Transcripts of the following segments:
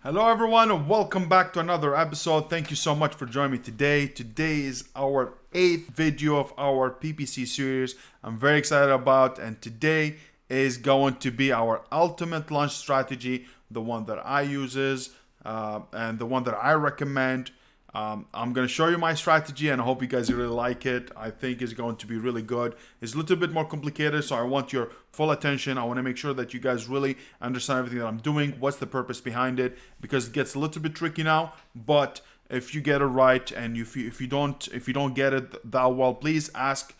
Hello everyone and welcome back to another episode. Thank you so much for joining me today. Today is our 8th video of our PPC series I'm very excited about, and today is going to be our ultimate launch strategy, the one that I uses and the one that I recommend. I'm going to show you my strategy and I hope you guys really like it. I think it's going to be really good. It's a little bit more complicated, so I want your full attention. I want to make sure that you guys really understand everything that I'm doing, what's the purpose behind it, because it gets a little bit tricky now. But if you get it right, and if you don't get it that well, please ask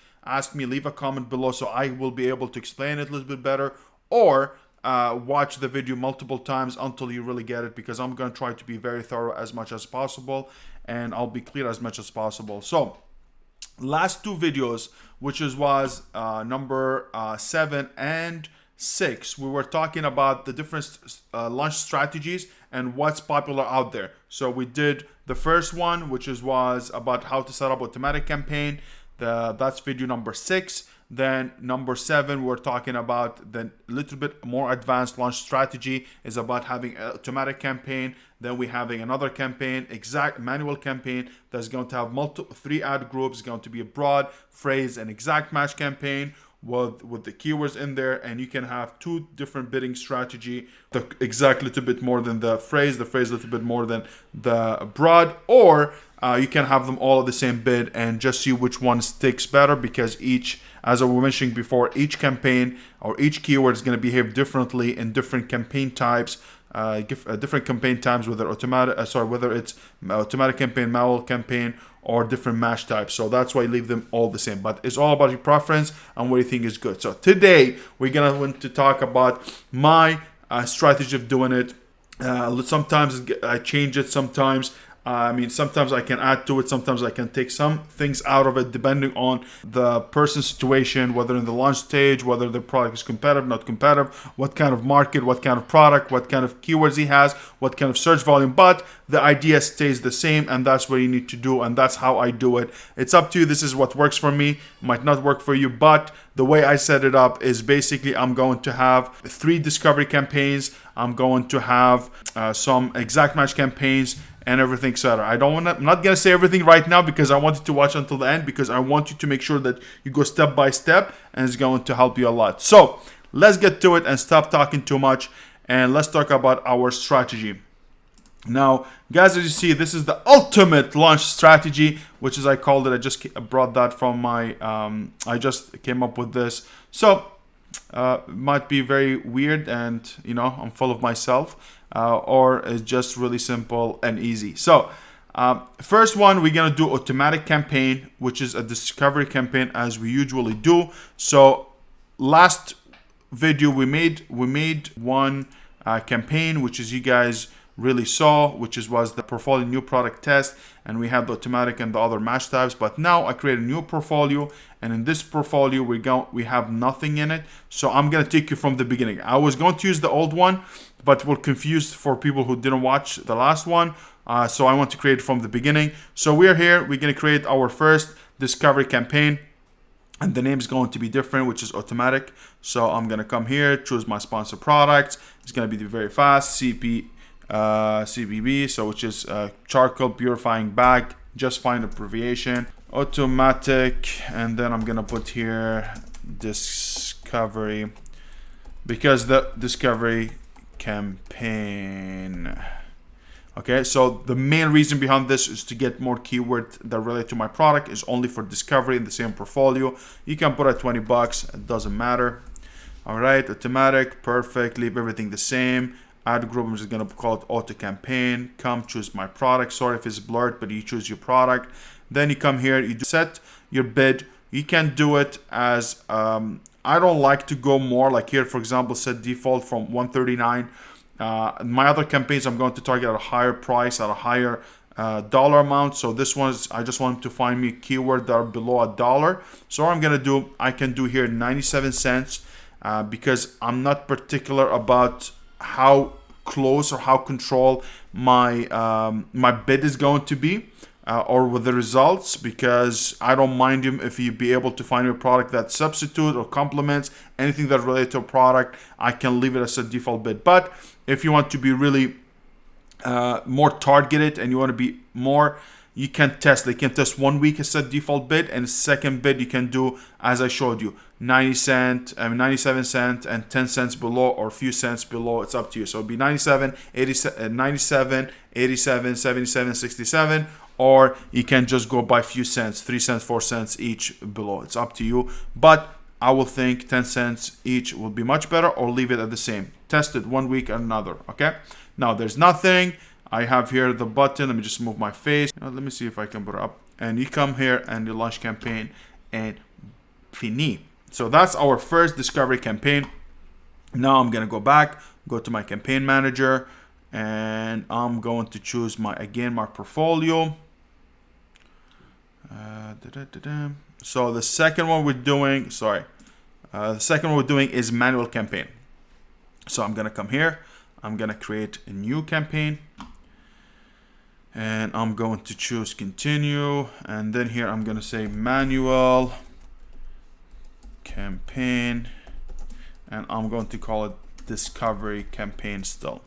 me, leave a comment below so I will be able to explain it a little bit better, or watch the video multiple times until you really get it, because I'm going to try to be very thorough as much as possible and I'll be clear as much as possible. So last two videos, which was number 7 and 6, we were talking about the different launch strategies and what's popular out there. So we did the first one, which was about how to set up automatic campaign. That's video number 6. Then number 7, we're talking about the little bit more advanced launch strategy, is about having an automatic campaign. Then we having another campaign, exact manual campaign, that's going to have 3 ad groups, going to be a broad, phrase, and exact match campaign with the keywords in there, and you can have 2 different bidding strategy, the exact little bit more than the phrase a little bit more than the broad, or you can have them all at the same bid and just see which one sticks better, because each, as I was mentioning before, each campaign or each keyword is going to behave differently in different campaign types, different campaign times, whether it's automatic campaign, manual campaign, or different match types. So that's why I leave them all the same, but it's all about your preference and what you think is good. So today we're gonna want to talk about my strategy of doing it. Sometimes I change it, sometimes sometimes I can add to it, sometimes I can take some things out of it, depending on the person's situation, whether in the launch stage, whether the product is competitive, not competitive, what kind of market, what kind of product, what kind of keywords he has, what kind of search volume. But the idea stays the same, and that's what you need to do, and that's how I do it. It's up to you. This is what works for me, might not work for you, but the way I set it up is basically I'm going to have 3 discovery campaigns, I'm going to have some exact match campaigns, and everything, etc. I'm not gonna say everything right now, because I want you to watch until the end, because I want you to make sure that you go step by step, and it's going to help you a lot. So let's get to it and stop talking too much, and let's talk about our strategy. Now, guys, as you see, this is the ultimate launch strategy, which is I called it. I just brought that from my. I just came up with this. So might be very weird, and I'm full of myself. Or it's just really simple and easy. So first one, we're gonna do automatic campaign, which is a discovery campaign, as we usually do. So last video we made one campaign, which is you guys really saw, which was the portfolio new product test, and we have the automatic and the other match types. But now I create a new portfolio, and in this portfolio we have nothing in it. So I'm gonna take you from the beginning. I was going to use the old one, but we're confused for people who didn't watch the last one. So I want to create from the beginning. So we're here, we're gonna create our first discovery campaign, and the name is going to be different, which is automatic. So I'm gonna come here, choose my sponsor products. It's gonna be very fast, CPB, so which is charcoal purifying bag. Just find abbreviation, automatic, and then I'm gonna put here discovery, because the discovery campaign. Okay, so the main reason behind this is to get more keywords that relate to my product. Is only for discovery in the same portfolio. You can put at $20, it doesn't matter. All right, automatic, perfect. Leave everything the same. Ad group, I'm just gonna call it auto campaign. Come choose my product. Sorry if it's blurred, but you choose your product. Then you come here, you set your bid. You can do it as I don't like to go more, like here for example, set default from $139. My other campaigns I'm going to target at a higher price, at a higher dollar amount. So this one is, I just want to find me keyword that are below $1. So what I'm gonna do, I can do here 97 cents, because I'm not particular about how close or how control my my bid is going to be. Or with the results, because I don't mind him if you be able to find a product that substitute or complements anything that relates to a product. I can leave it as a default bid. But if you want to be really more targeted and you want to be more, you can test. They can test 1 week as a default bid, and second bid you can do as I showed you, 97 cent and 10 cents below, or a few cents below. It's up to you. So it'll be 97, 87, 97, 87, 77, 67, or you can just go by few cents, 3 cents, 4 cents each below. It's up to you. But I will think 10 cents each will be much better, or leave it at the same. Test it 1 week and another. Okay. Now there's nothing. I have here the button. Let me just move my face. Let me see if I can put it up. And you come here and you launch campaign and fini. So that's our first discovery campaign. Now I'm going to go back, go to my campaign manager, and I'm going to choose my portfolio. So the second one we're doing, is manual campaign. So I'm going to come here. I'm going to create a new campaign. And I'm going to choose continue. And then here I'm going to say manual campaign. And I'm going to call it discovery campaign still.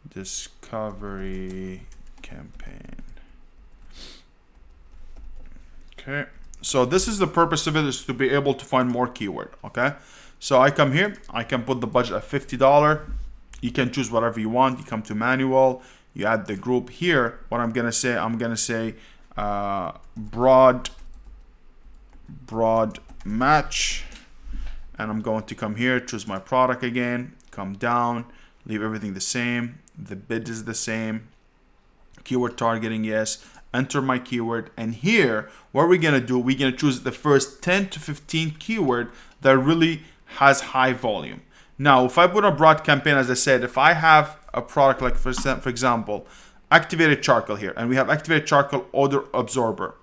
Discovery campaign. Okay. So this is the purpose of it, is to be able to find more keyword. Okay. So I come here. I can put the budget at $50. You can choose whatever you want. You come to manual. You add the group here. What I'm gonna say, broad match, and I'm going to come here, choose my product again, come down, leave everything the same. The bid is the same. Keyword targeting, yes. Enter my keyword, and here what we're gonna do, we're gonna choose the first 10 to 15 keyword that really has high volume. Now, if I put a broad campaign, as I said, if I have a product like, for example, activated charcoal here, and we have activated charcoal odor absorber.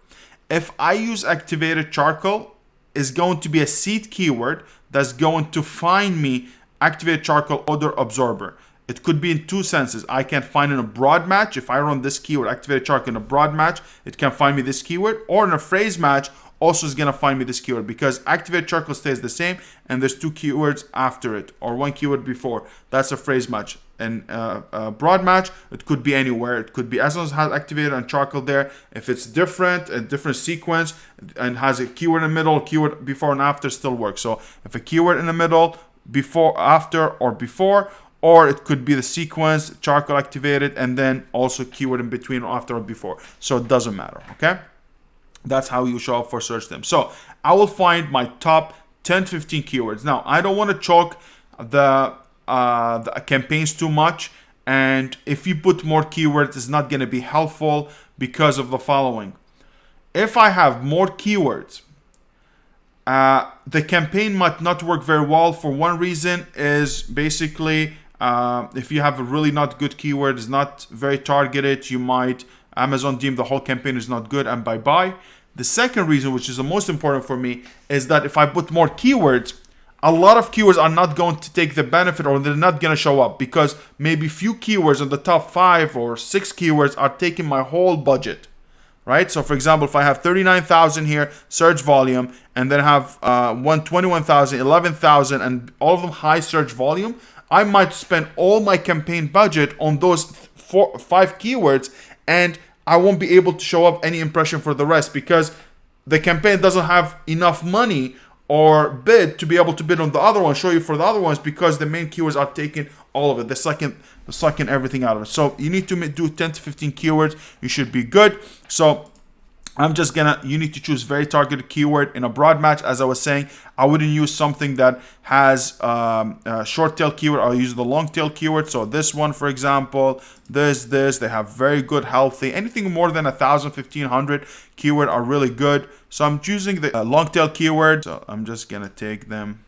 If I use activated charcoal, is going to be a seed keyword that's going to find me activated charcoal odor absorber. It could be in two senses. I can find in a broad match. If I run this keyword, activated charcoal, in a broad match, it can find me this keyword, or in a phrase match, also is going to find me this keyword, because activated charcoal stays the same and there's two keywords after it, or one keyword before. That's a phrase match. And a broad match, it could be anywhere. It could be, as long as it has activated and charcoal there. If it's different, a different sequence, and has a keyword in the middle, keyword before and after, still works. So if a keyword in the middle, before, after, or before, or it could be the sequence, charcoal activated, and then also keyword in between, or after, or before. So it doesn't matter. Okay. That's how you show up for search terms. So I will find my top 10, 15 keywords. Now, I don't want to choke the campaigns too much. And if you put more keywords, it's not going to be helpful because of the following. If I have more keywords, the campaign might not work very well. For one reason is basically if you have a really not good keyword, it's not very targeted, you might Amazon deem the whole campaign is not good and bye-bye. The second reason, which is the most important for me, is that if I put more keywords, a lot of keywords are not going to take the benefit, or they're not going to show up, because maybe few keywords in the top 5 or 6 keywords are taking my whole budget, right? So for example, if I have 39,000 here, search volume, and then have 21,000, 11,000, and all of them high search volume, I might spend all my campaign budget on those 4 or 5 keywords, and I won't be able to show up any impression for the rest, because the campaign doesn't have enough money or bid to be able to bid on the other ones, show you for the other ones, because the main keywords are taking all of it. They're sucking everything out of it. So you need to do 10 to 15 keywords. You should be good. So you need to choose very targeted keyword in a broad match. As I was saying, I wouldn't use something that has a short tail keyword. I'll use the long tail keyword. So this one, for example, this, they have very good, healthy, anything more than 1,000, 1,500 keyword are really good. So I'm choosing the long tail keyword. So I'm just going to take them.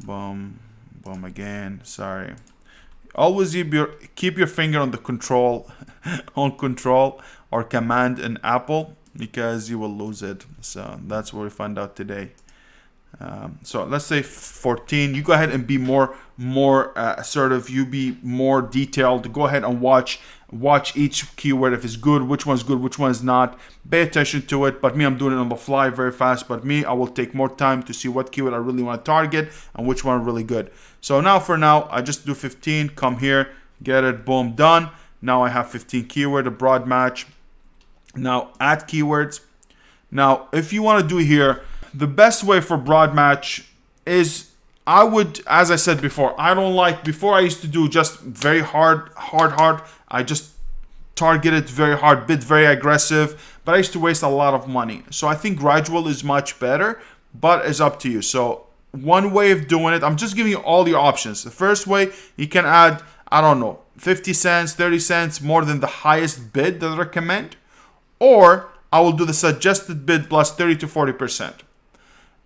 Boom, boom again. Sorry. Always keep your finger on the control, on control or command in Apple, because you will lose it. So that's what we found out today. So let's say 14. You go ahead and be more assertive. You be more detailed. Go ahead and watch each keyword. If it's good, which one's good, which one's not. Pay attention to it. But me, I'm doing it on the fly very fast. But me, I will take more time to see what keyword I really want to target and which one are really good. So now, for now, I just do 15. Come here, Get it, boom, done. Now I have 15 keyword, a broad match. Now add keywords. Now, if you want to do here, the best way for broad match is, I would, as I said before, I don't like, before I used to do just very hard. I just targeted very hard, bid very aggressive, but I used to waste a lot of money. So I think gradual is much better, but it's up to you. So one way of doing it, I'm just giving you all your options. The first way, you can add, I don't know, 50 cents, 30 cents more than the highest bid that I recommend. Or I will do the suggested bid plus 30 to 40%.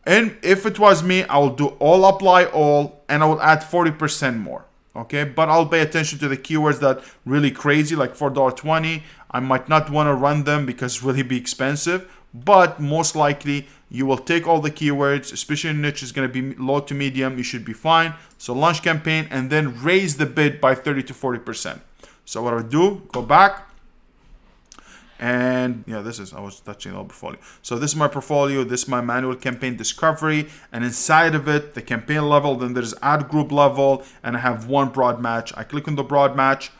And if it was me, I will do all, apply all, and I will add 40% more. Okay, but I'll pay attention to the keywords that really crazy, like $4.20. I might not want to run them because it's really be expensive, but most likely you will take all the keywords, especially in niche is going to be low to medium. You should be fine. So launch campaign and then raise the bid by 30 to 40%. So what I would do, go back. And yeah, I was touching the portfolio. So this is my portfolio, this is my manual campaign discovery, and inside of it, the campaign level, then there's ad group level, and I have one broad match. I click on the broad match.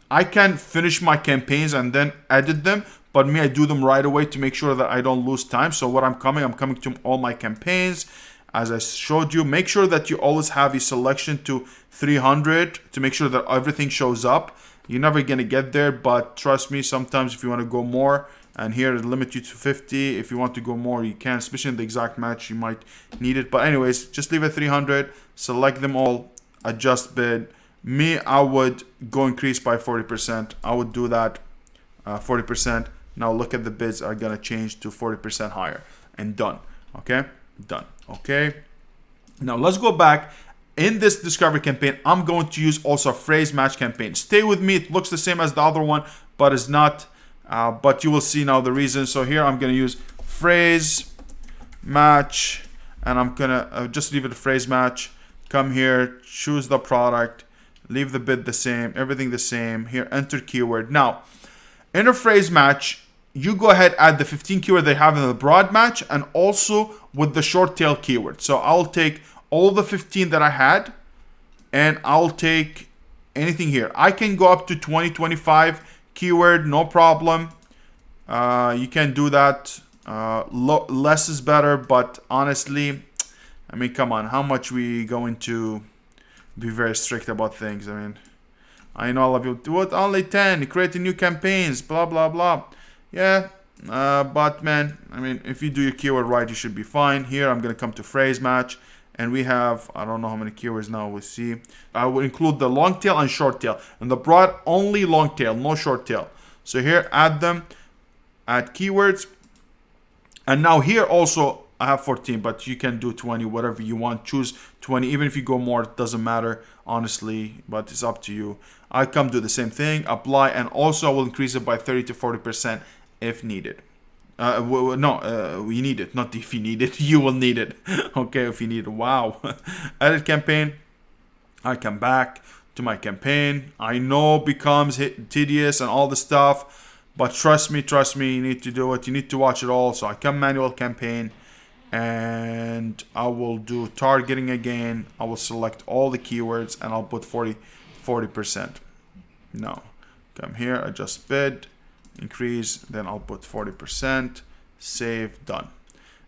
I can finish my campaigns and then edit them, but I do them right away to make sure that I don't lose time. So what I'm coming to all my campaigns. As I showed you, make sure that you always have your selection to 300 to make sure that everything shows up. You're never going to get there, but trust me, sometimes if you want to go more, and here it limits you to 50. If you want to go more, you can, especially in the exact match, you might need it. But anyways, just leave it 300, select them all, adjust bid. Me, I would go increase by 40%. I would do that 40%. Now look at the bids are going to change to 40% higher, and done. Okay, done. Okay, now let's go back. In this discovery campaign, I'm going to use also a phrase match campaign. Stay with me. It looks the same as the other one, but it's not. But you will see now the reason. So here I'm going to use phrase match, and I'm going to just leave it a phrase match. Come here, choose the product, leave the bid the same, everything the same. Here, enter keyword. Now, in a phrase match, you go ahead, add the 15 keyword they have in the broad match, and also with the short tail keyword. So I'll take all the 15 that I had, and I'll take anything here. I can go up to 20, 25 keyword, no problem. You can do that. Less is better, but honestly, I mean, come on, how much we going to be very strict about things? I mean, I know all of you, what, only 10, creating new campaigns, blah, blah, blah. Yeah, but man, I mean, if you do your keyword right, you should be fine. Here, I'm going to come to phrase match. And we have, I don't know how many keywords now we see. I will include the long tail and short tail. And the broad, only long tail, no short tail. So here, add them, add keywords. And now here also, I have 14, but you can do 20, whatever you want. Choose 20, even if you go more, it doesn't matter, honestly, but it's up to you. I come do the same thing, apply, and also I will increase it by 30 to 40% if needed. We need it, not if you need it. You will need it. Okay, if you need it. Wow. Edit campaign. I come back to my campaign. I know becomes tedious and all the stuff, but trust me, you need to do it. You need to watch it all. So I come manual campaign, and I will do targeting again. I will select all the keywords, and I'll put 40%. No, come here, adjust bid. Increase, then I'll put 40%, save, done.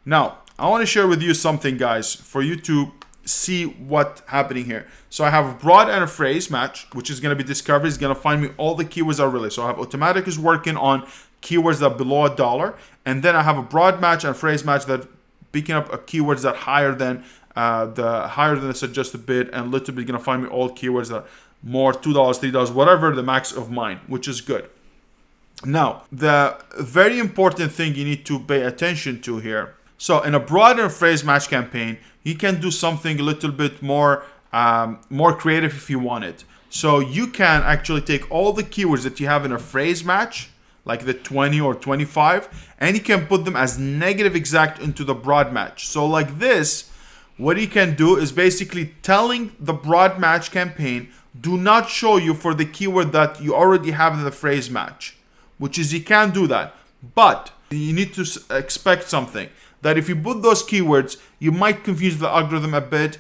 Now, I want to share with you something, guys, for you to see what's happening here. So I have a broad and a phrase match, which is going to be discovery. It's going to find me all the keywords are related. So I have automatic is working on keywords that are below $1, and then I have a broad match and phrase match that picking up keywords that higher than the suggested bid, and literally going to find me all keywords that are more $2, $3, whatever the max of mine, which is good. Now, the very important thing you need to pay attention to here. So in a broader phrase match campaign, you can do something a little bit more creative if you want it. So you can actually take all the keywords that you have in a phrase match, like the 20 or 25, and you can put them as negative exact into the broad match. So like this, what you can do is basically telling the broad match campaign, do not show you for the keyword that you already have in the phrase match. Which is you can do that, but you need to expect something. that if you put those keywords, you might confuse the algorithm a bit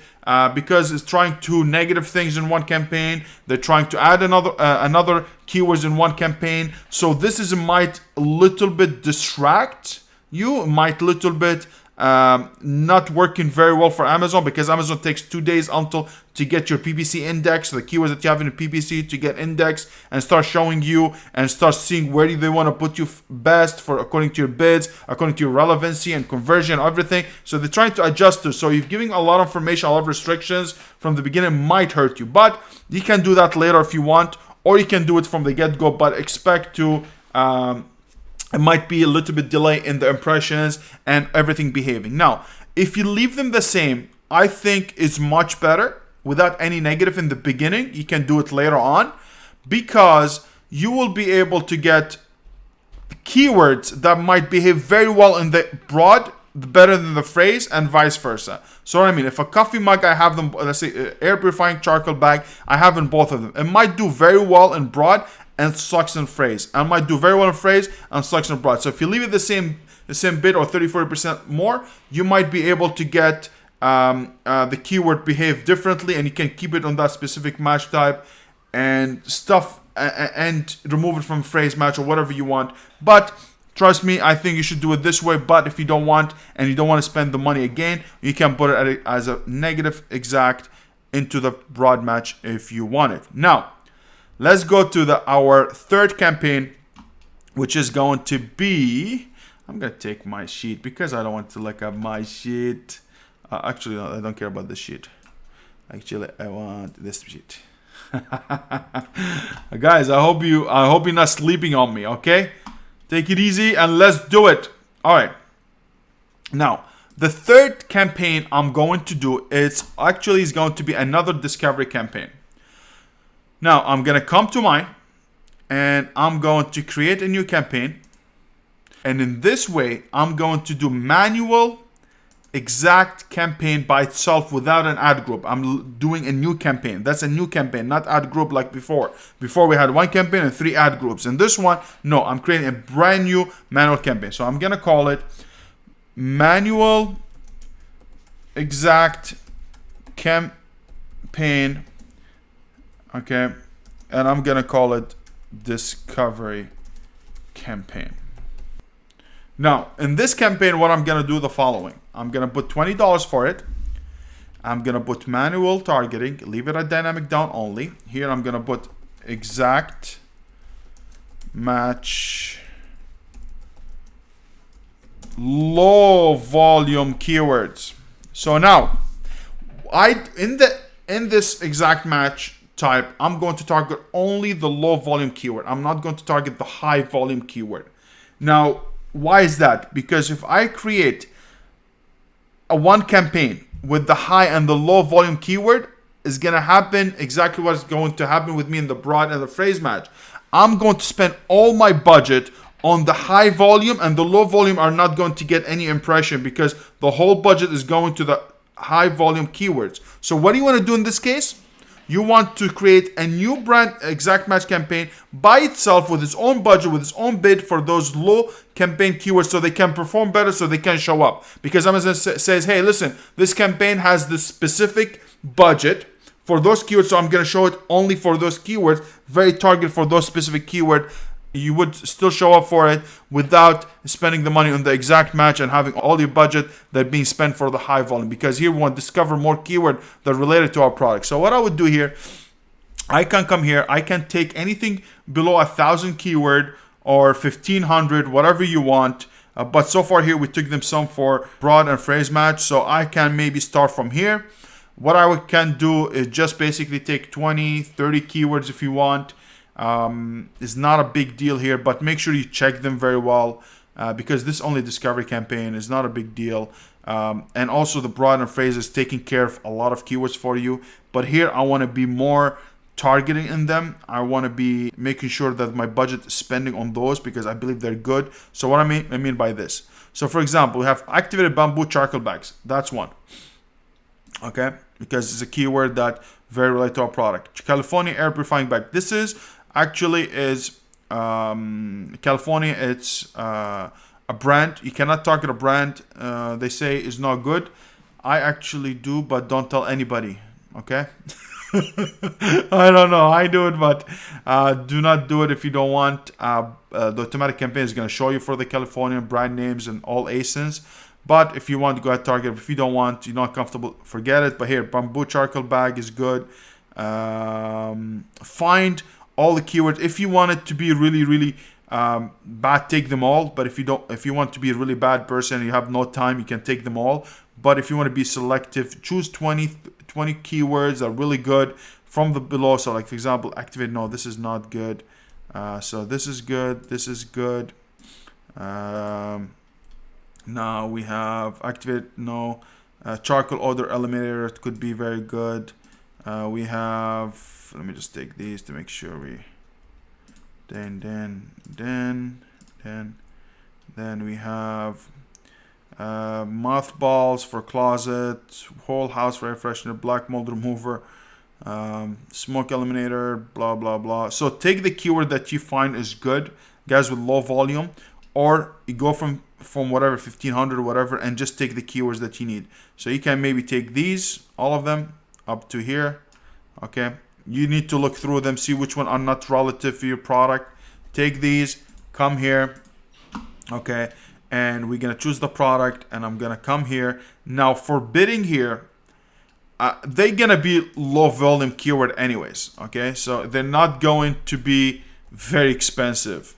because it's trying to negative things in one campaign. They're trying to add another keywords in one campaign. So this might a little bit distract you, might little bit not working very well for Amazon, because Amazon takes 2 days until to get your PPC index, so the keywords that you have in the PPC to get indexed and start showing you and start seeing where do they want to put you best for according to your bids, according to your relevancy and conversion, everything. So they're trying to adjust this. So you're giving a lot of information, a lot of restrictions from the beginning might hurt you, but you can do that later if you want, or you can do it from the get-go, but expect to it might be a little bit delay in the impressions and everything behaving. Now, if you leave them the same, I think it's much better without any negative in the beginning. You can do it later on because you will be able to get keywords that might behave very well in the broad, better than the phrase, and vice versa. So what I mean, if a coffee mug, I have them, let's say air purifying charcoal bag, I have in both of them. It might do very well in broad and sucks in phrase. I might do very well in phrase and sucks in broad. So if you leave it the same bit or 30-40% more, you might be able to get the keyword behave differently, and you can keep it on that specific match type and stuff and remove it from phrase match or whatever you want. But trust me, I think you should do it this way. But if you don't want and you don't want to spend the money again, you can put it as a negative exact into the broad match if you want it. Now, let's go to our third campaign, which is going to be, I'm going to take my sheet because I don't want to look at my sheet. Actually, no, I don't care about the sheet. Actually, I want this sheet. Guys, I hope you're not sleeping on me, okay? Take it easy and let's do it. All right. Now, the third campaign I'm going to do is going to be another discovery campaign. Now, I'm going to come to mine and I'm going to create a new campaign. And in this way, I'm going to do manual exact campaign by itself without an ad group. I'm doing a new campaign. That's a new campaign, not ad group like before. Before we had one campaign and 3 ad groups. In this one, no, I'm creating a brand new manual campaign. So I'm going to call it manual exact campaign. Okay, and I'm gonna call it discovery campaign. Now, in this campaign, what I'm gonna do the following. I'm gonna put $20 for it. I'm gonna put manual targeting, leave it at dynamic down only. Here I'm gonna put exact match low volume keywords. So now, in this exact match type, I'm going to target only the low volume keyword. I'm not going to target the high volume keyword. Now, why is that? Because if I create a one campaign with the high and the low volume keyword, is going to happen exactly what is going to happen with me in the broad and the phrase match. I'm going to spend all my budget on the high volume, and the low volume are not going to get any impression because the whole budget is going to the high volume keywords. So what do you want to do in this case? You want to create a new brand exact match campaign by itself with its own budget, with its own bid for those low campaign keywords so they can perform better, so they can show up. Because Amazon says, hey, listen, this campaign has this specific budget for those keywords, so I'm going to show it only for those keywords, very targeted for those specific keywords. You would still show up for it without spending the money on the exact match and having all your budget that being spent for the high volume, because here we want to discover more keyword that are related to our product. So what I would do here, I can come here, I can take anything below 1,000 keyword or 1,500, whatever you want. But so far here, we took them some for broad and phrase match. So I can maybe start from here. What I can do is just basically take 20, 30 keywords if you want. Is not a big deal here, but make sure you check them very well because this only discovery campaign is not a big deal. And also the broad and phrase is taking care of a lot of keywords for you. But here I want to be more targeting in them. I want to be making sure that my budget is spending on those because I believe they're good. So what I mean by this. So for example, we have activated bamboo charcoal bags. That's one. Okay, because it's a keyword that very related to our product. California air purifying bag. This is California. It's a brand. You cannot target a brand they say is not good. I actually do, but don't tell anybody, okay? I don't know. I do it, but do not do it if you don't want. The automatic campaign is going to show you for the Californian brand names and all ASINs. But if you want to go ahead target, if you don't want, you're not comfortable, forget it. But here, bamboo charcoal bag is good. Find all the keywords. If you want it to be really, really bad, take them all. But if you want to be a really bad person and you have no time, you can take them all. But if you want to be selective, choose 20 keywords that are really good from the below. So like for example, activate, no, this is not good. So this is good, this is good. Now we have activate, no. Charcoal odor eliminator, it could be very good. We have, let me just take these to make sure we, then we have mothballs for closet, whole house air freshener, black mold remover, smoke eliminator, blah blah blah. So take the keyword that you find is good, guys, with low volume, or you go from whatever 1500 or whatever, and just take the keywords that you need. So you can maybe take these, all of them up to here. Okay, you need to look through them, see which one are not relative to your product. Take these, come here, okay, and we're gonna choose the product, and I'm gonna come here. Now for bidding here, they're gonna be low volume keyword anyways, okay? So they're not going to be very expensive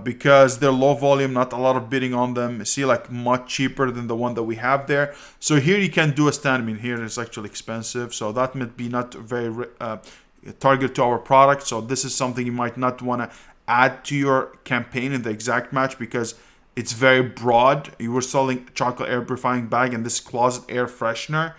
because they're low volume, not a lot of bidding on them. See, like much cheaper than the one that we have there. So here you can do a stand. I mean, here it's actually expensive, so that might be not very targeted to our product. So this is something you might not want to add to your campaign in the exact match because it's very broad. You were selling charcoal air purifying bag and this closet air freshener.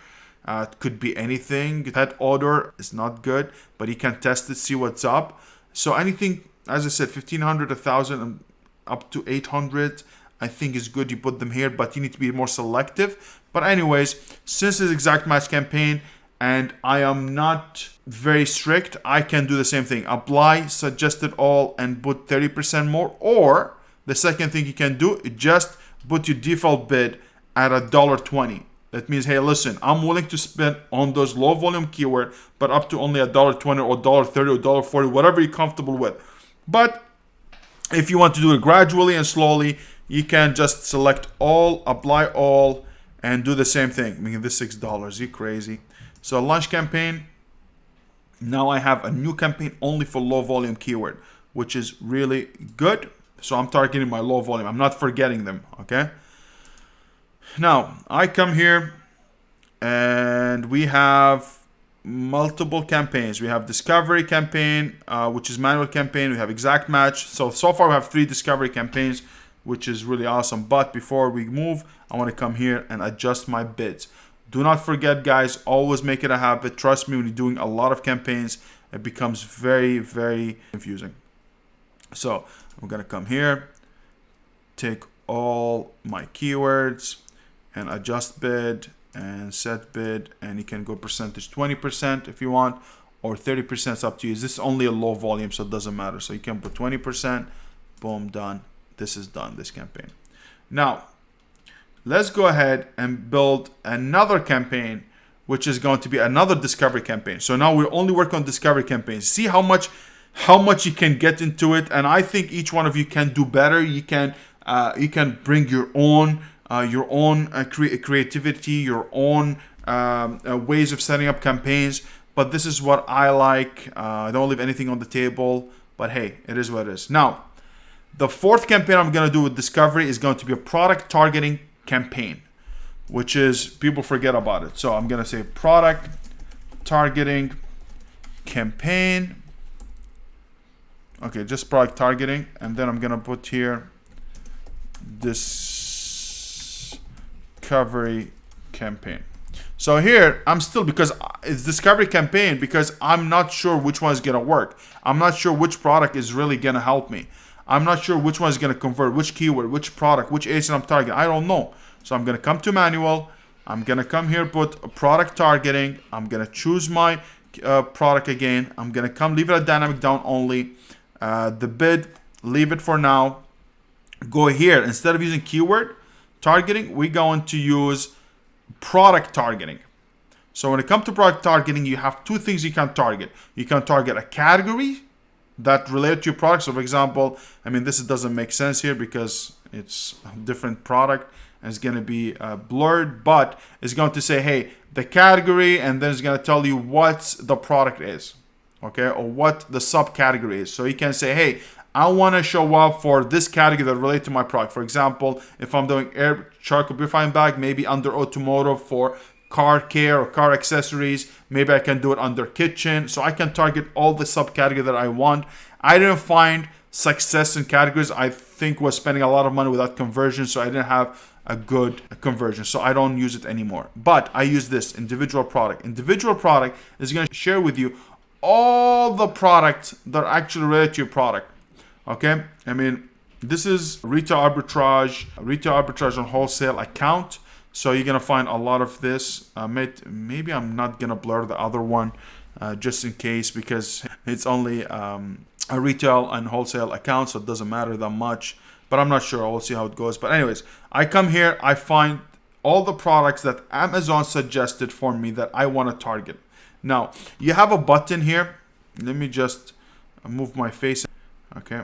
It could be anything. That odor is not good, but you can test it, see what's up. So anything, as I said, 1500, 1000, and up to 800, I think is good. You put them here, but you need to be more selective. But anyways, since it's exact match campaign and I am not very strict, I can do the same thing. Apply, suggested all, and put 30% more. Or the second thing you can do is just put your default bid at $1.20. That means, hey, listen, I'm willing to spend on those low volume keyword, but up to only $1.20 or $1.30 or $1.40, whatever you're comfortable with. But if you want to do it gradually and slowly, you can just select all, apply all, and do the same thing. I mean, this $6, you crazy. So launch campaign. Now I have a new campaign only for low volume keyword, which is really good. So I'm targeting my low volume. I'm not forgetting them, okay? Now I come here and we have multiple campaigns. We have discovery campaign, which is manual campaign. We have exact match. So far we have 3 discovery campaigns, which is really awesome. But before we move, I want to come here and adjust my bids. Do not forget, guys, always make it a habit. Trust me, when you're doing a lot of campaigns, it becomes very, very confusing. So I'm going to come here, take all my keywords, and adjust bid and set bid, and you can go percentage 20% if you want, or 30%. It's up to you. This is only a low volume, so it doesn't matter. So you can put 20%, boom, done. This is done, this campaign. Now let's go ahead and build another campaign, which is going to be another discovery campaign. So now we're only working on discovery campaigns. See how much you can get into it, and I think each one of you can do better. You can bring your own creativity, your own ways of setting up campaigns. But this is what I like. I don't leave anything on the table, but hey, it is what it is. Now, the fourth campaign I'm going to do with discovery is going to be a product targeting campaign, which is, people forget about it. So I'm going to say product targeting campaign. Okay, just product targeting, and then I'm going to put here discovery campaign. So here I'm still, because it's discovery campaign, because I'm not sure which one is gonna work. I'm not sure which product is really gonna help me. I'm not sure which one is gonna convert, which keyword, which product, which ASIN I'm targeting. I don't know. So I'm gonna come to manual. I'm gonna come here, put product targeting. I'm gonna choose my product again. I'm gonna come leave it at dynamic down only. The bid, leave it for now. go here, instead of using keyword targeting, we're going to use product targeting. So when it comes to product targeting, you have two things you can target. You can target a category that relate to your product. So for example, I mean, this doesn't make sense here because it's a different product and it's going to be blurred, but it's going to say, hey, the category, and then it's going to tell you what the product is, okay, or what the subcategory is. So you can say, hey, I want to show up for this category that relate to my product. For example, if I'm doing air charcoal purifying bag, maybe under automotive for car care or car accessories, maybe I can do it under kitchen. So I can target all the subcategory that I want. I didn't find success in categories. I think was spending a lot of money without conversion, so I didn't have a good conversion, so I don't use it anymore. But I use this individual product. Individual product is going to share with you all the products that are actually related to your product. Okay, I mean, this is retail arbitrage on wholesale account. So you're gonna find a lot of this. Maybe I'm not gonna blur the other one just in case, because it's only a retail and wholesale account, so it doesn't matter that much. But I'm not sure. We'll see how it goes. But anyways, I come here, I find all the products that Amazon suggested for me that I want to target. Now you have a button here. Let me just move my face. Okay,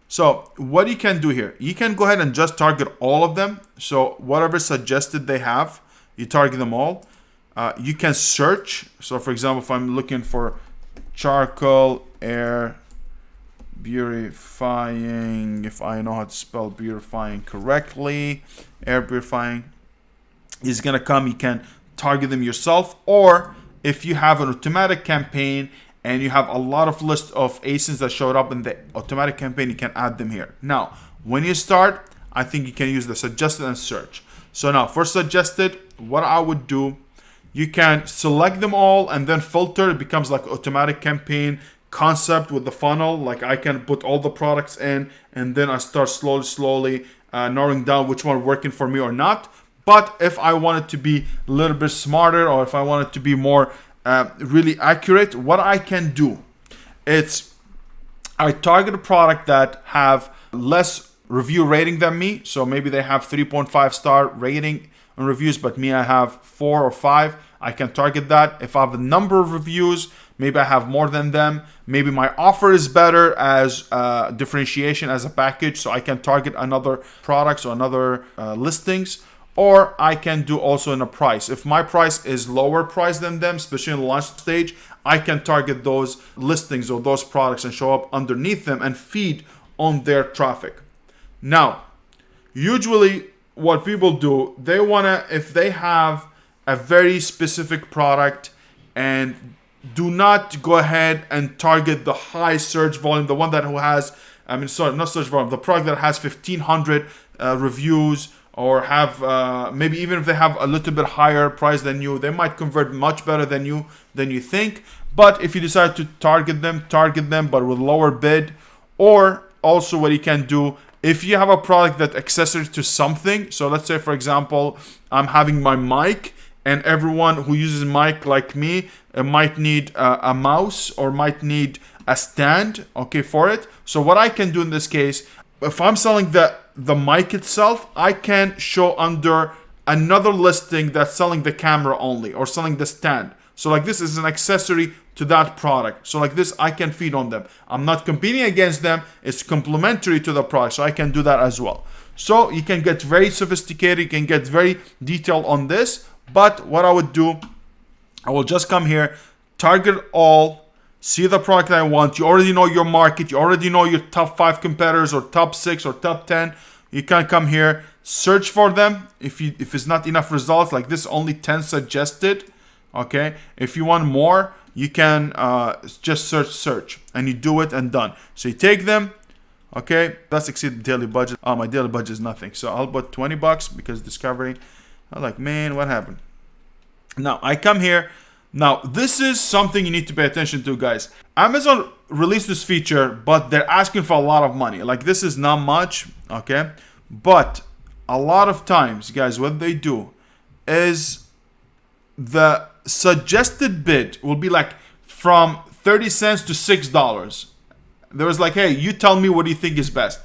so what you can do here, you can go ahead and just target all of them. So whatever suggested they have, you target them all. You can search. So for example, if I'm looking for charcoal air purifying, if I know how to spell purifying correctly, air purifying is gonna come. You can target them yourself, or if you have an automatic campaign and you have a lot of list of ASINs that showed up in the automatic campaign, you can add them here. Now, when you start, I think you can use the suggested and search. So now for suggested, what I would do, you can select them all and then filter. It becomes like automatic campaign concept with the funnel. Like I can put all the products in and then I start slowly narrowing down which one working for me or not. But if I want it to be a little bit smarter, or if I want it to be more really accurate, what I can do, it's I target a product that have less review rating than me. So maybe they have 3.5 star rating on reviews, but me, I have 4 or 5. I can target that. If I have a number of reviews, maybe I have more than them. Maybe my offer is better as differentiation as a package, so I can target another products or another listings. Or I can do also in a price. If my price is lower price than them, especially in the launch stage, I can target those listings or those products and show up underneath them and feed on their traffic. Now, usually what people do, they wanna, if they have a very specific product, and do not go ahead and target the high search volume, the one that has, not search volume, the product that has 1,500 reviews, or have maybe even if they have a little bit higher price than you, they might convert much better than you think. But if you decide to target them but with lower bid. Or also what you can do, if you have a product that accessories to something, so let's say for example I'm having my mic, and everyone who uses mic like me might need a mouse or might need a stand, okay, for it. So what I can do in this case, if I'm selling the mic itself, I can show under another listing that's selling the camera only or selling the stand. So like this is an accessory to that product. So like this, I can feed on them. I'm not competing against them. It's complementary to the product. So I can do that as well. So you can get very sophisticated. You can get very detailed on this. But what I would do, I will just come here, target all, see the product that I want. You already know your market. You already know your top 5 competitors or top 6 or top 10. You can come here, search for them. If it's not enough results, like this, only 10 suggested. Okay. If you want more, you can just search, and you do it and done. So you take them. Okay. That's exceed the daily budget. Oh, my daily budget is nothing. So I'll put $20 because discovery. I'm like, man, what happened? Now I come here. Now, this is something you need to pay attention to, guys. Amazon released this feature, but they're asking for a lot of money. Like, this is not much, okay? But a lot of times, guys, what they do is the suggested bid will be like from 30 cents to $6. There was like, hey, you tell me what do you think is best.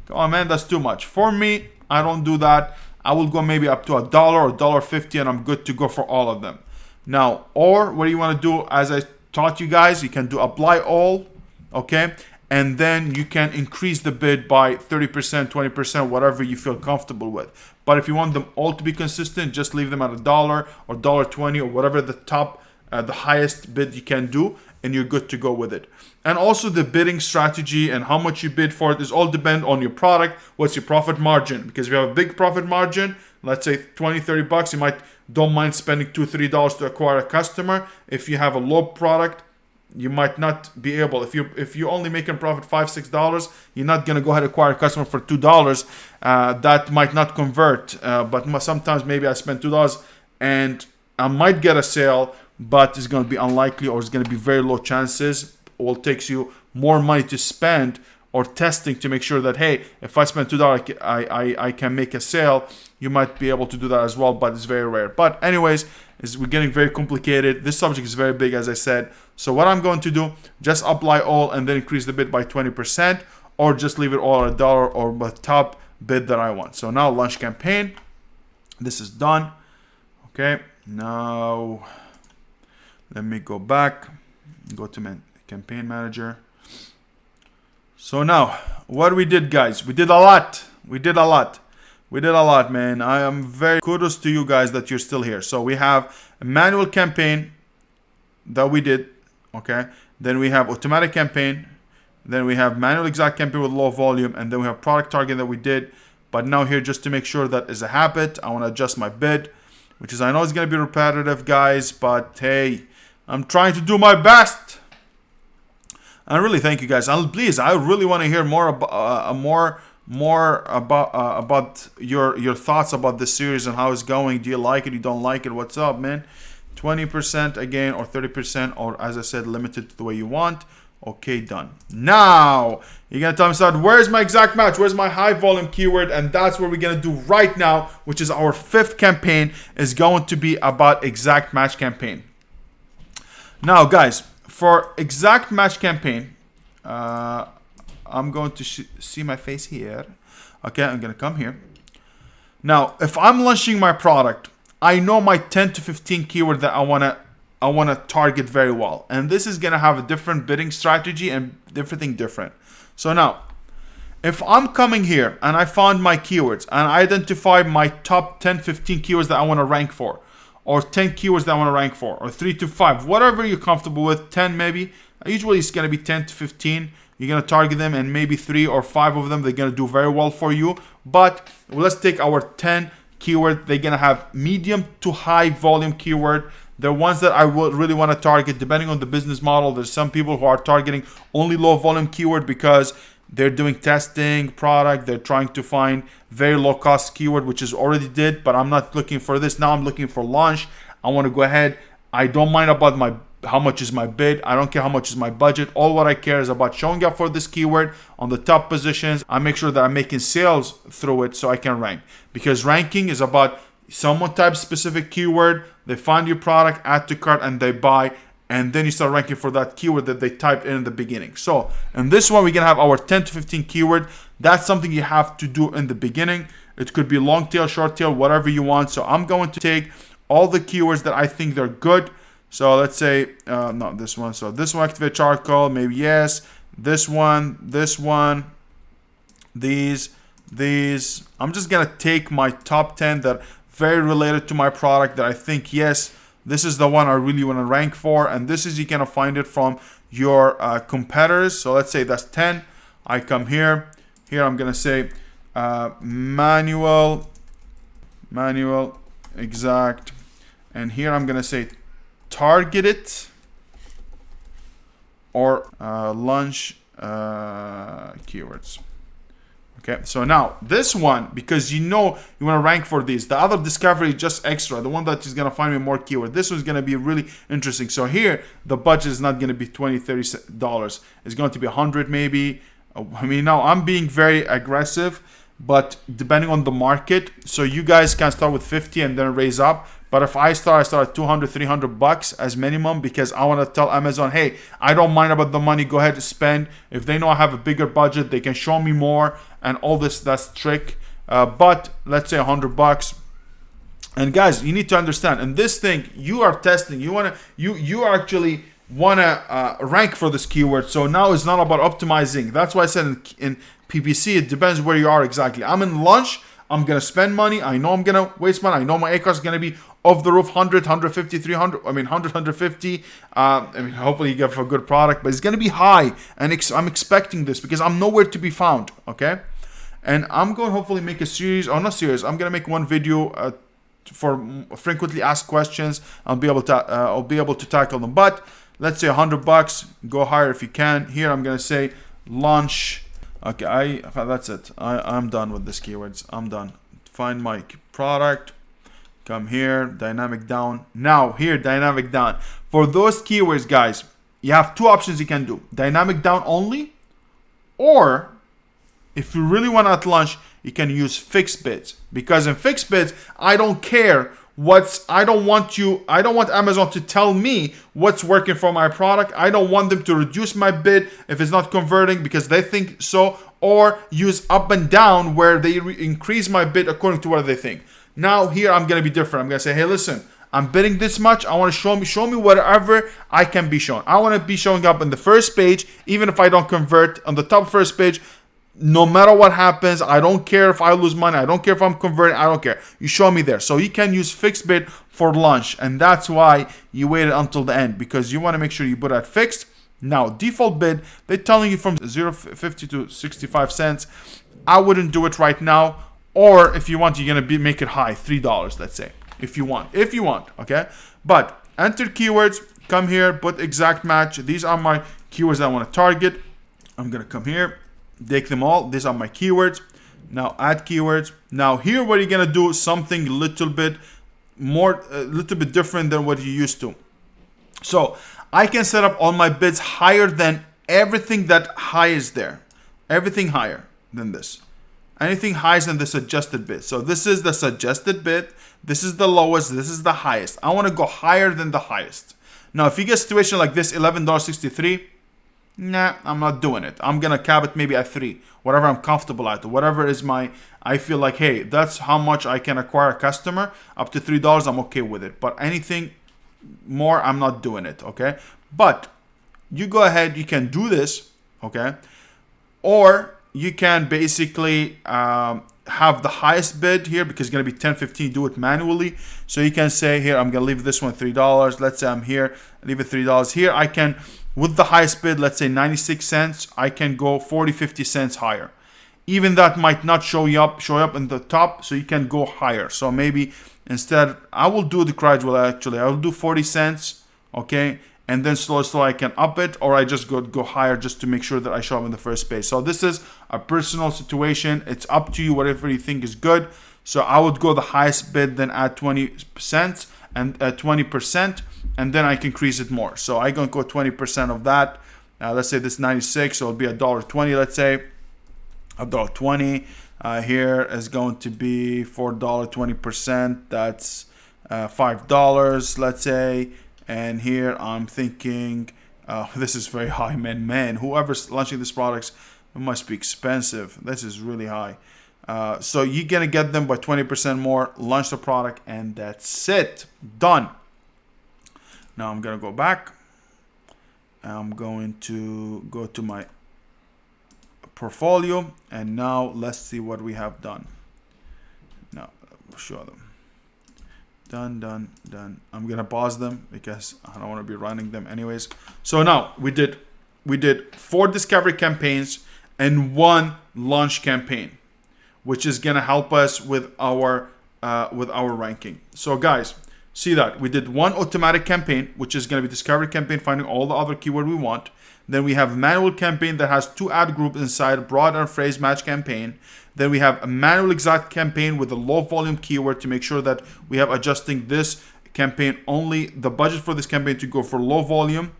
Come on, man, that's too much. For me, I don't do that. I will go maybe up to $1 or $1.50 and I'm good to go for all of them. Now, or what you want to do, as I taught you guys, you can do apply all, okay? And then you can increase the bid by 30%, 20%, whatever you feel comfortable with. But if you want them all to be consistent, just leave them at $1 or $1.20 or whatever the top, the highest bid you can do, and you're good to go with it. And also the bidding strategy and how much you bid for it is all depend on your product. What's your profit margin? Because if you have a big profit margin, let's say 20, 30 bucks, you don't mind spending $2, $3 to acquire a customer. If you have a low product, you might not be able. If you only making profit $5, $6, you're not gonna go ahead and acquire a customer for $2. That might not convert. But sometimes maybe I spend $2 and I might get a sale, but it's going to be unlikely, or it's going to be very low chances. Or it takes you more money to spend or testing to make sure that, hey, if I spend $2, I can make a sale. You might be able to do that as well, but it's very rare. But anyways, we're getting very complicated. This subject is very big, as I said. So what I'm going to do, just apply all and then increase the bid by 20%, or just leave it all at $1 or the top bid that I want. So now launch campaign. This is done. Okay, now let me go back, go to my campaign manager. So now, what we did, guys, we did a lot. We did a lot, man. I am very kudos to you guys that you're still here. So we have a manual campaign that we did, okay? Then we have automatic campaign. Then we have manual exact campaign with low volume. And then we have product target that we did. But now here, just to make sure that is a habit, I want to adjust my bid, which is, I know it's going to be repetitive, guys, but hey, I'm trying to do my best. I really thank you guys. Please, I really want to hear more about your thoughts about this series and how it's going. Do you like it? You don't like it? What's up, man? 20% again, or 30%, or as I said, limited to the way you want. Okay, done. Now you're gonna tell me, Saad, where's my exact match? Where's my high volume keyword? And that's what we're gonna do right now, which is our 5th campaign is going to be about exact match campaign. Now, guys, for exact match campaign, I'm going to see my face here. Okay, I'm gonna come here. Now, if I'm launching my product, I know my 10 to 15 keyword that I wanna target very well, and this is gonna have a different bidding strategy and everything different. So now, if I'm coming here and I found my keywords and I identify my top 10, 15 keywords that I wanna rank for, or 10 keywords that I wanna rank for, or 3 to 5, whatever you're comfortable with, 10 maybe. Usually it's gonna be 10 to 15. You're gonna target them, and maybe 3 or 5 of them, they're gonna do very well for you. But let's take our 10 keyword. They're gonna have medium to high volume keyword. The ones that I would really want to target, depending on the business model. There's some people who are targeting only low volume keyword because they're doing testing product. They're trying to find very low cost keyword, which is already did, but I'm not looking for this. Now I'm looking for launch. I want to go ahead. I don't mind about how much is my bid. I don't care how much is my budget. All what I care is about showing up for this keyword on the top positions. I make sure that I'm making sales through it so I can rank, because ranking is about someone types specific keyword, they find your product, add to cart, and they buy, and then you start ranking for that keyword that they typed in the beginning. So in this one, we're gonna have our 10 to 15 keyword. That's something you have to do in the beginning. It could be long tail, short tail, whatever you want. So I'm going to take all the keywords that I think they're good. So let's say, not this one. So this one, activate charcoal, maybe yes. This one, these. I'm just gonna take my top 10 that very related to my product that I think, yes, this is the one I really want to rank for. And this is, you can find it from your competitors. So let's say that's 10. I come here I'm gonna say manual exact, and here I'm gonna say targeted or launch keywords. Okay, so now this one, because you know you want to rank for these. The other discovery is just extra, the one that is going to find me more keyword. This one's going to be really interesting. So here the budget is not going to be $20, $30. It's going to be 100 maybe. I mean, now I'm being very aggressive, but depending on the market, so you guys can start with 50 and then raise up. But if I start at 200, 300 bucks as minimum, because I want to tell Amazon, hey, I don't mind about the money, go ahead and spend. If they know I have a bigger budget, they can show me more and all this, that's trick. But let's say 100 bucks. And guys, you need to understand, in this thing, you are testing, you actually want to rank for this keyword. So now it's not about optimizing. That's why I said in PPC, it depends where you are exactly. I'm in lunch, I'm going to spend money. I know I'm going to waste money. I know my ACOS is going to be off the roof, 100, 150, 300, 100, 150. Hopefully you get a good product, but it's going to be high. And I'm expecting this because I'm nowhere to be found, okay? And I'm going to hopefully make a series, or not series, I'm going to make one video for frequently asked questions. I'll be able to tackle them. But let's say 100 bucks, go higher if you can. Here I'm going to say launch. Okay, that's it. I'm done with this keywords. I'm done. Find my product. Come here, dynamic down. Now here, dynamic down. For those keywords, guys, you have two options you can do. Dynamic down only, or if you really want at launch, you can use fixed bids. Because in fixed bids, I don't care I don't want Amazon to tell me what's working for my product. I don't want them to reduce my bid if it's not converting because they think so, or use up and down where they increase my bid according to what they think. Now here I'm going to be different. I'm going to say, hey, listen, I'm bidding this much. I want to show me whatever I can be shown. I want to be showing up in the first page, even if I don't convert on the top first page. No matter what happens, I don't care if I lose money. I don't care if I'm converting. I don't care. You show me there. So you can use fixed bid for launch. And that's why you waited until the end, because you want to make sure you put that fixed. Now, default bid, they're telling you from 0.50 to 65 cents. I wouldn't do it right now. Or if you want, you're going to make it high, $3, let's say. If you want, okay? But enter keywords, come here, put exact match. These are my keywords I want to target. I'm going to come here. Take them all. These are my keywords. Now add keywords. Now here what you're gonna do is something a little bit different than what you used to. So I can set up all my bids higher than everything that high is there. Everything higher than this. Anything higher than the suggested bid. So this is the suggested bid. This is the lowest. This is the highest. I want to go higher than the highest. Now if you get a situation like this, $11.63. Nah, I'm not doing it. I'm going to cap it maybe at 3, whatever I'm comfortable at, whatever is I feel like, hey, that's how much I can acquire a customer. Up to $3, I'm okay with it. But anything more, I'm not doing it, okay? But you go ahead, you can do this, okay? Or you can basically have the highest bid here because it's going to be 10.15, do it manually. So you can say here, I'm going to leave this one $3. Let's say I'm here, leave it $3. Here I can, with the highest bid, let's say 96 cents, I can go 40, 50 cents higher. Even that might not show up in the top, so you can go higher. So maybe instead, I will do the gradual actually. I will do 40 cents, okay? And then slow I can up it, or I just go higher just to make sure that I show up in the first page. So this is a personal situation. It's up to you, whatever you think is good. So I would go the highest bid, then add 20 cents and 20%, and then I can increase it more. So I gonna go 20% of that. Let's say this 96, so it'll be $1.20. Let's say $1.20. Here is going to be $4, 20%. That's $5. Let's say. And here I'm thinking, this is very high, man. Whoever's launching these products, it must be expensive. This is really high. So you're gonna get them by 20% more, launch the product, and that's it. Done. Now I'm gonna go back. I'm going to go to my portfolio, and now let's see what we have done. Now I'll show them. Done. I'm gonna pause them because I don't want to be running them anyways. So now we did 4 discovery campaigns and 1 launch campaign, which is gonna help us with our ranking. So guys, see that we did 1 automatic campaign, which is gonna be discovery campaign, finding all the other keyword we want. Then we have manual campaign that has 2 ad groups inside, broad and phrase match campaign. Then we have a manual exact campaign with a low volume keyword to make sure that we have adjusting this campaign only the budget for this campaign to go for low volume.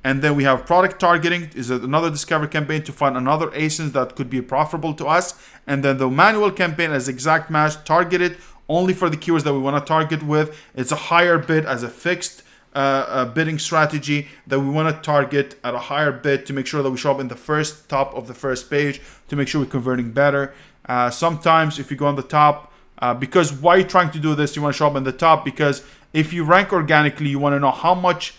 And then we have product targeting is another discovery campaign to find another ASINs that could be profitable to us. And then the manual campaign as exact match targeted only for the keywords that we want to target with. It's a higher bid as a fixed bidding strategy that we want to target at a higher bid to make sure that we show up in the top of the first page to make sure we're converting better. Sometimes if you go on the top, because why are you trying to do this? You want to show up in the top because if you rank organically, you want to know how much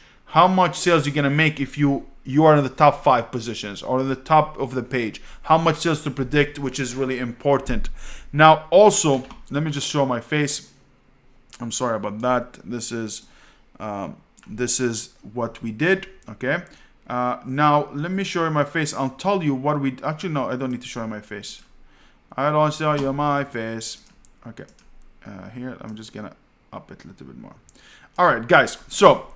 sales you're going to make if you are in the top 5 positions or in the top of the page. How much sales to predict, which is really important. Now also, let me just show my face. I'm sorry about that. This is what we did. Okay. Now let me show you my face. I'll tell you what we actually no. I don't need to show you my face. I don't show you my face. Okay. Here I'm just gonna up it a little bit more. All right, guys. So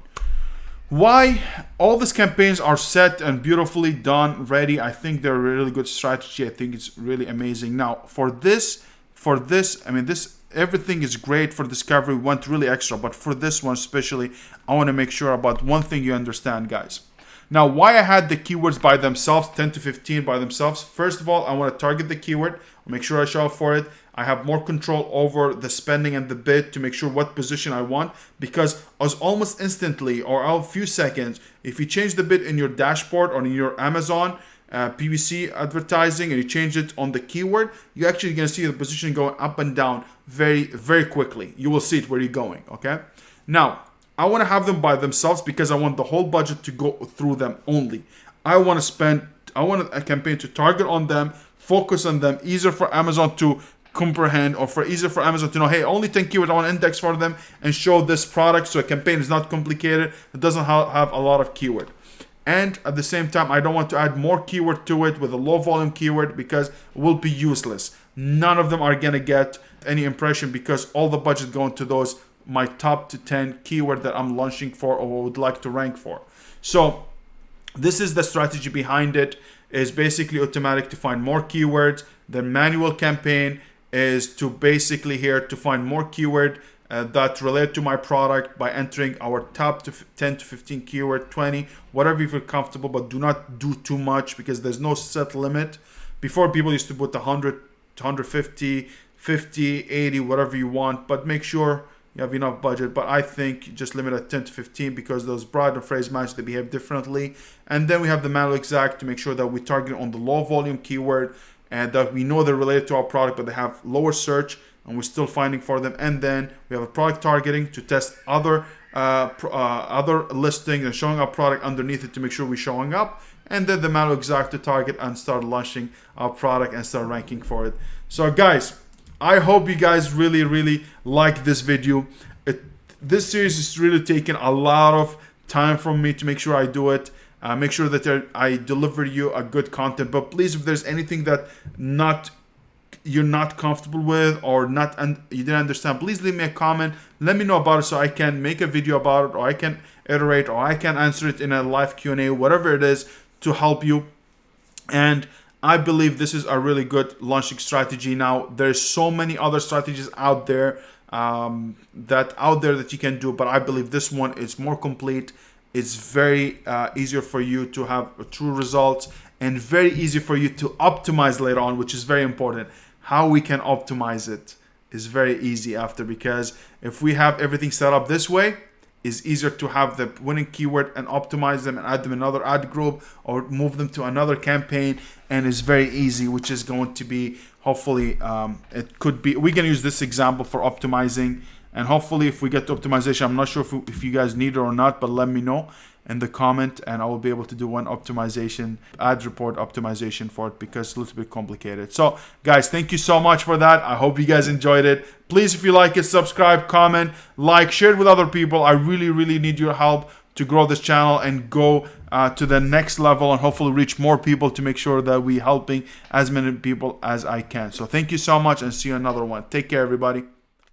why all these campaigns are set and beautifully done, ready. I think they're a really good strategy. I think it's really amazing. Now for this, I mean everything is great for discovery. We went really extra, but for this one especially, I want to make sure about one thing you understand, guys. Now, why I had the keywords by themselves, 10 to 15 by themselves. First of all, I want to target the keyword, make sure I show up for it. I have more control over the spending and the bid to make sure what position I want, because as almost instantly or a few seconds, if you change the bid in your dashboard or in your Amazon PPC advertising and you change it on the keyword, you're actually going to see the position going up and down very, very quickly. You will see it where you're going. Okay. Now, I want to have them by themselves because I want the whole budget to go through them only. I want a campaign to target on them, focus on them, easier for Amazon to comprehend or easier for Amazon to know, hey, only 10 keywords I want to index for them and show this product so a campaign is not complicated. It doesn't have a lot of keyword. And at the same time, I don't want to add more keyword to it with a low volume keyword because it will be useless. None of them are going to get any impression because all the budget going to those my top to 10 keyword that I'm launching for or would like to rank for. So this is the strategy behind it. Is basically automatic to find more keywords. The manual campaign is to basically here to find more keyword that relate to my product by entering our top to 10 to 15 keyword, 20, whatever you feel comfortable, but do not do too much because there's no set limit. Before, people used to put 100, 150, 50, 80, whatever you want, but make sure you have enough budget. But I think just limit at 10 to 15 because those broad and phrase match, they behave differently. And then we have the manual exact to make sure that we target on the low volume keyword and that we know they're related to our product, but they have lower search and we're still finding for them. And then we have a product targeting to test other listings and showing our product underneath it to make sure we're showing up. And then the manual exact to target and start launching our product and start ranking for it. So guys, I hope you guys really, really like this video. This series is really taking a lot of time from me to make sure I do it. Make sure that I deliver you a good content. But please, if there's anything that you're not comfortable with or you didn't understand, please leave me a comment. Let me know about it so I can make a video about it, or I can iterate, or I can answer it in a live Q&A, whatever it is, to help you. And I believe this is a really good launching strategy. Now, there's so many other strategies out there that you can do, but I believe this one is more complete. It's very easier for you to have true results and very easy for you to optimize later on, which is very important. How we can optimize it is very easy after, because if we have everything set up this way, it's easier to have the winning keyword and optimize them and add them in another ad group or move them to another campaign, and it's very easy, which is going to be hopefully it could be, we can use this example for optimizing. And hopefully if we get to optimization, I'm not sure if you guys need it or not, but let me know in the comment and I will be able to do one optimization, ad report optimization for it, because it's a little bit complicated. So guys, thank you so much for that. I hope you guys enjoyed it. Please, if you like it, subscribe, comment, like, share it with other people. I really, really need your help to grow this channel and go to the next level and hopefully reach more people to make sure that we're helping as many people as I can. So thank you so much and see you in another one. Take care, everybody.